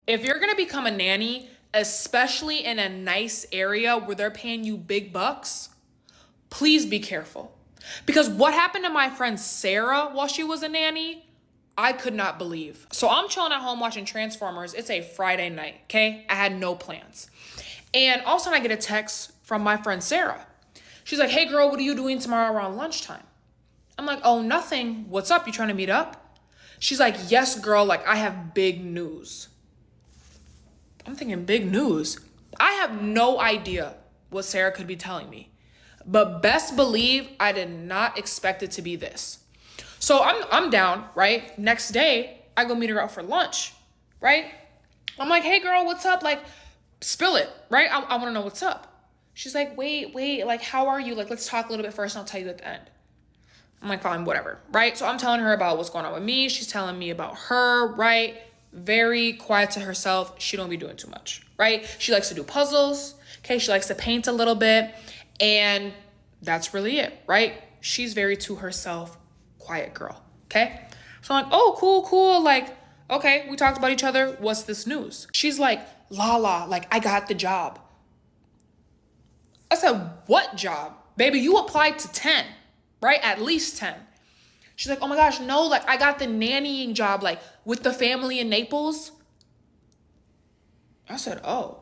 If you're gonna become a nanny, especially in a nice area where they're paying you big bucks, please be careful. Because what happened to my friend Sarah while she was a nanny, I could not believe. So I'm chilling at home watching Transformers. It's a Friday night, okay? I had no plans. And all of a sudden I get a text from my friend Sarah. She's like, hey girl, what are you doing tomorrow around lunchtime? I'm like, oh, nothing. What's up? You trying to meet up? She's like, yes, girl, like I have big news. I'm thinking big news. I have no idea what Sarah could be telling me. But best believe I did not expect it to be this. So I'm down, right? Next day, I go meet her out for lunch, right? I'm like, hey girl, what's up? Like, spill it, right? I want to know what's up. She's like, wait, like, how are you? Like, let's talk a little bit first and I'll tell you at the end. I'm like, fine, whatever, right? So I'm telling her about what's going on with me. She's telling me about her, right? Very quiet to herself. She don't be doing too much, right? She likes to do puzzles, okay? She likes to paint a little bit, and that's really it, right? She's very to herself, quiet girl, okay? So I'm like, oh, cool. Like, okay, we talked about each other. What's this news? She's like, Lala, like, I got the job. I said, what job? Baby, you applied to 10, right? At least 10. She's like, oh my gosh, no, like I got the nannying job, like with the family in Naples. I said, oh,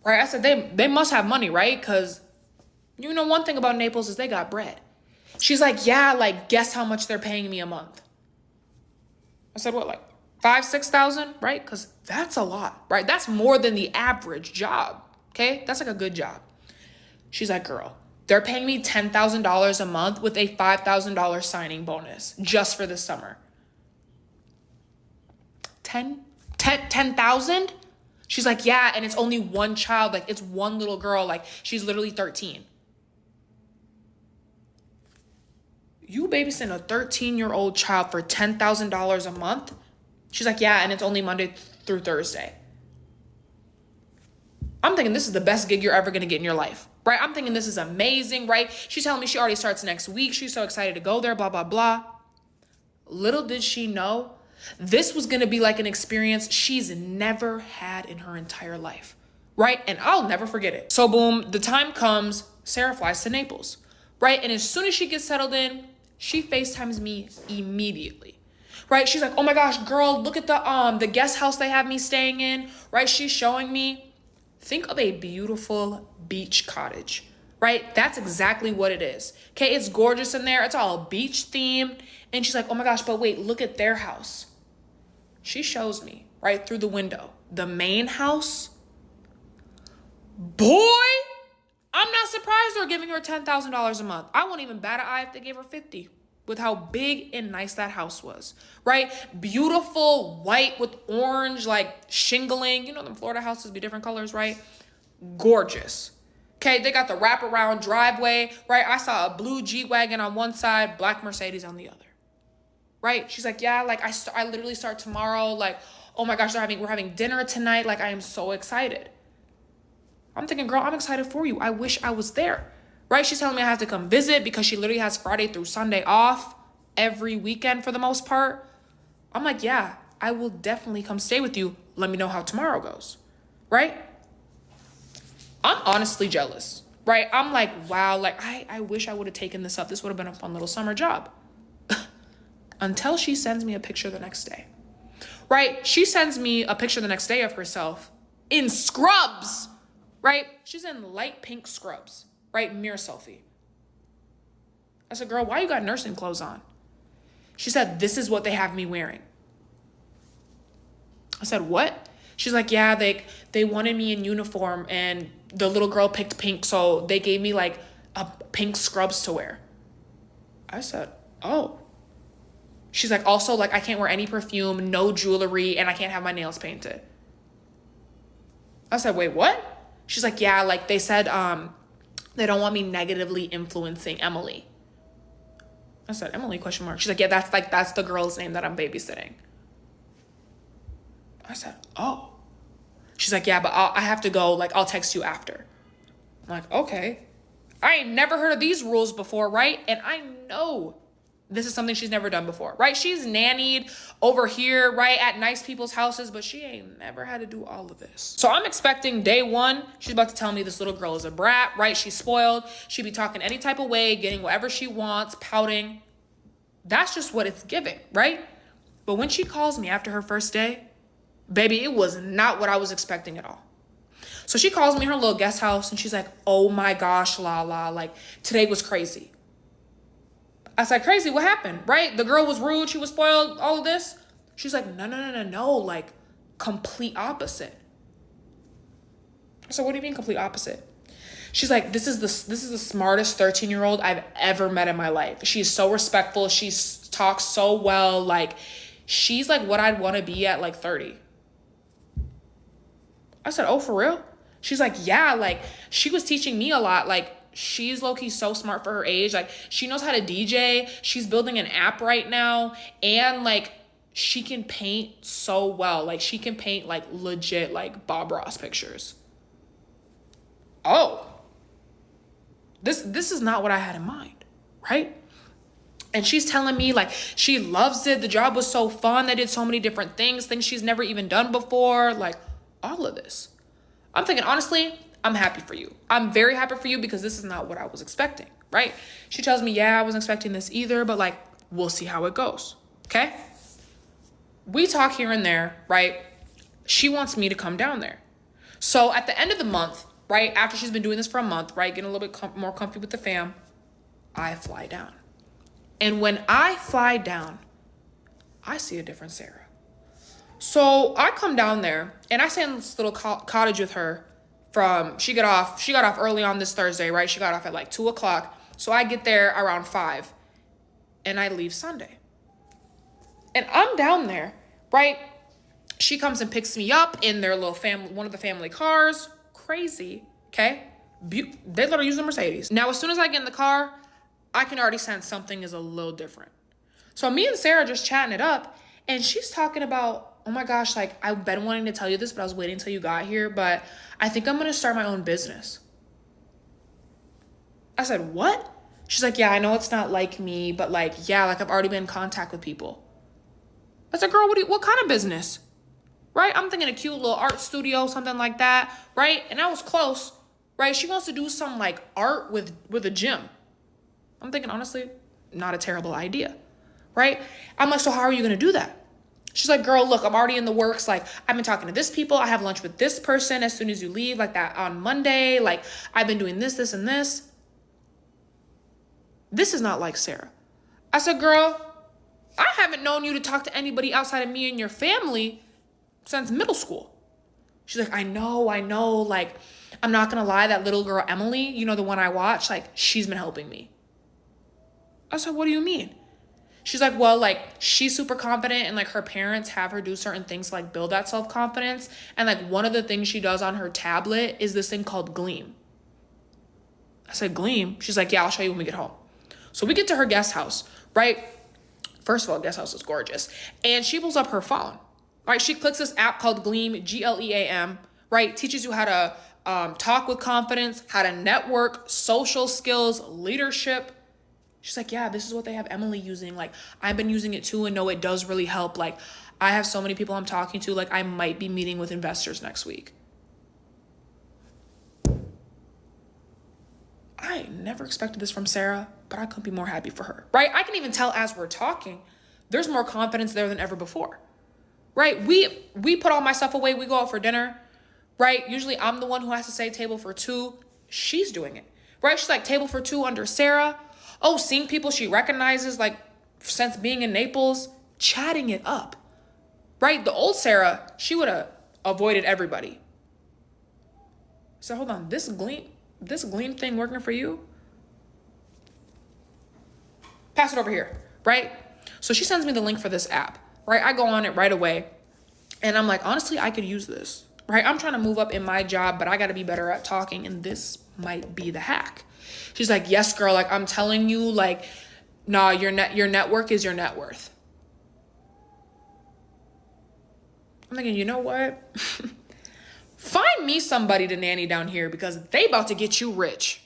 right. I said, they must have money, right? Because you know, one thing about Naples is they got bread. She's like, yeah, like guess how much they're paying me a month. I said, what, like 5,000-6,000, right? Because that's a lot, right? That's more than the average job, okay? That's like a good job. She's like, girl, they're paying me $10,000 a month with a $5,000 signing bonus just for this summer. 10,000? She's like, yeah, and it's only one child. Like, it's one little girl. Like, she's literally 13. You babysitting a 13-year-old child for $10,000 a month? She's like, yeah, and it's only Monday through Thursday. I'm thinking this is the best gig you're ever going to get in your life, right? I'm thinking this is amazing, right? She's telling me she already starts next week. She's so excited to go there, blah, blah, blah. Little did she know, this was going to be like an experience she's never had in her entire life, right? And I'll never forget it. So boom, the time comes, Sarah flies to Naples, right? And as soon as she gets settled in, she FaceTimes me immediately. Right? She's like, oh my gosh, girl, look at the guest house they have me staying in, right? She's showing me. Think of a beautiful beach cottage, right? That's exactly what it is. Okay, it's gorgeous in there. It's all beach themed. And she's like, oh my gosh, but wait, look at their house. She shows me right through the window. The main house. Boy, I'm not surprised they're giving her $10,000 a month. I won't even bat an eye if they gave her 50 with how big and nice that house was, right? Beautiful white with orange, like shingling. You know, them Florida houses be different colors, right? Gorgeous. Okay, they got the wraparound driveway, right? I saw a blue G-Wagon on one side, black Mercedes on the other, right? She's like, yeah, like I literally start tomorrow. Like, oh my gosh, we're having dinner tonight. Like, I am so excited. I'm thinking, girl, I'm excited for you. I wish I was there. Right? She's telling me I have to come visit because she literally has Friday through Sunday off every weekend for the most part. I'm like, yeah, I will definitely come stay with you. Let me know how tomorrow goes. Right? I'm honestly jealous. Right? I'm like, wow, like I wish I would have taken this up. This would have been a fun little summer job. Until she sends me a picture the next day. Right? She sends me a picture the next day of herself in scrubs. Right? She's in light pink scrubs. Right? Mirror selfie. I said, girl, why you got nursing clothes on? She said, this is what they have me wearing. I said, what? She's like, yeah, they wanted me in uniform and the little girl picked pink, so they gave me like a pink scrubs to wear. I said, oh. She's like, also, like, I can't wear any perfume, no jewelry, and I can't have my nails painted. I said, wait, what? She's like, yeah, like they said, they don't want me negatively influencing Emily. I said, Emily, question mark. She's like, yeah, that's the girl's name that I'm babysitting. I said, oh. She's like, yeah, but I have to go. Like, I'll text you after. I'm like, okay. I ain't never heard of these rules before, right? And I know This is something she's never done before, right? She's nannied over here, right, at nice people's houses, but she ain't never had to do all of this. So I'm expecting day one, she's about to tell me this little girl is a brat, right? She's spoiled. She be talking any type of way, getting whatever she wants, pouting. That's just what it's giving, right? But when she calls me after her first day, baby, it was not what I was expecting at all. So she calls me in her little guest house and she's like, oh my gosh, Lala, like today was crazy. I said, crazy, what happened, right? The girl was rude, she was spoiled, all of this. She's like, no, like complete opposite. I said, what do you mean complete opposite? She's like, this is the smartest 13-year-old I've ever met in my life. She's so respectful, she talks so well, like she's like what I'd want to be at like 30. I said, oh, for real? She's like, yeah, like she was teaching me a lot, like she's low-key so smart for her age. Like she knows how to DJ. She's building an app right now. And like she can paint so well. Like she can paint like legit like Bob Ross pictures. Oh, this is not what I had in mind, right? And she's telling me like she loves it. The job was so fun. They did so many different things she's never even done before. Like all of this. I'm thinking, honestly, I'm happy for you. I'm very happy for you because this is not what I was expecting, right? She tells me, yeah, I wasn't expecting this either, but like, we'll see how it goes, okay? We talk here and there, right? She wants me to come down there. So at the end of the month, right, after she's been doing this for a month, right, getting a little bit more comfy with the fam, I fly down. And when I fly down, I see a different Sarah. So I come down there and I stay in this little cottage with her she got off early on this Thursday, right? She got off at like 2:00. So I get there around 5 and I leave Sunday. And I'm down there, right? She comes and picks me up in their little one of the family cars. Crazy, okay? They let her use the Mercedes. Now, as soon as I get in the car, I can already sense something is a little different. So me and Sarah just chatting it up and she's talking about, oh my gosh, like I've been wanting to tell you this, but I was waiting until you got here, but I think I'm going to start my own business. I said, what? She's like, yeah, I know it's not like me, but like, yeah, like I've already been in contact with people. I said, girl, what kind of business? Right? I'm thinking a cute little art studio, something like that, right? And I was close, right? She wants to do some like art with a gym. I'm thinking, honestly, not a terrible idea, right? I'm like, so how are you going to do that? She's like, girl, look, I'm already in the works. Like, I've been talking to this people. I have lunch with this person as soon as you leave, like that on Monday. Like, I've been doing this, this, and this. This is not like Sarah. I said, girl, I haven't known you to talk to anybody outside of me and your family since middle school. She's like, I know. Like, I'm not going to lie. That little girl, Emily, you know, the one I watch, like, she's been helping me. I said, what do you mean? She's like, well, like, she's super confident and like her parents have her do certain things to like build that self-confidence. And like one of the things she does on her tablet is this thing called Gleam. I said, Gleam? She's like, yeah, I'll show you when we get home. So we get to her guest house, right? First of all, guest house is gorgeous. And she pulls up her phone, right? She clicks this app called Gleam, Gleam, right? Teaches you how to talk with confidence, how to network, social skills, leadership. She's like, yeah, this is what they have Emily using. Like, I've been using it too and know it does really help. Like, I have so many people I'm talking to. Like, I might be meeting with investors next week. I never expected this from Sarah, but I couldn't be more happy for her, right? I can even tell as we're talking, there's more confidence there than ever before, right? We put all my stuff away. We go out for dinner, right? Usually I'm the one who has to say table for two. She's doing it, right? She's like table for two under Sarah. Oh, seeing people she recognizes, like, since being in Naples, chatting it up, right? The old Sarah, she would have avoided everybody. So hold on, this Gleam thing working for you? Pass it over here, right? So she sends me the link for this app, right? I go on it right away. And I'm like, honestly, I could use this, right? I'm trying to move up in my job, but I got to be better at talking. And this might be the hack. She's like, yes, girl. Like, I'm telling you, like, nah, your network is your net worth. I'm thinking, you know what? Find me somebody to nanny down here because they about to get you rich.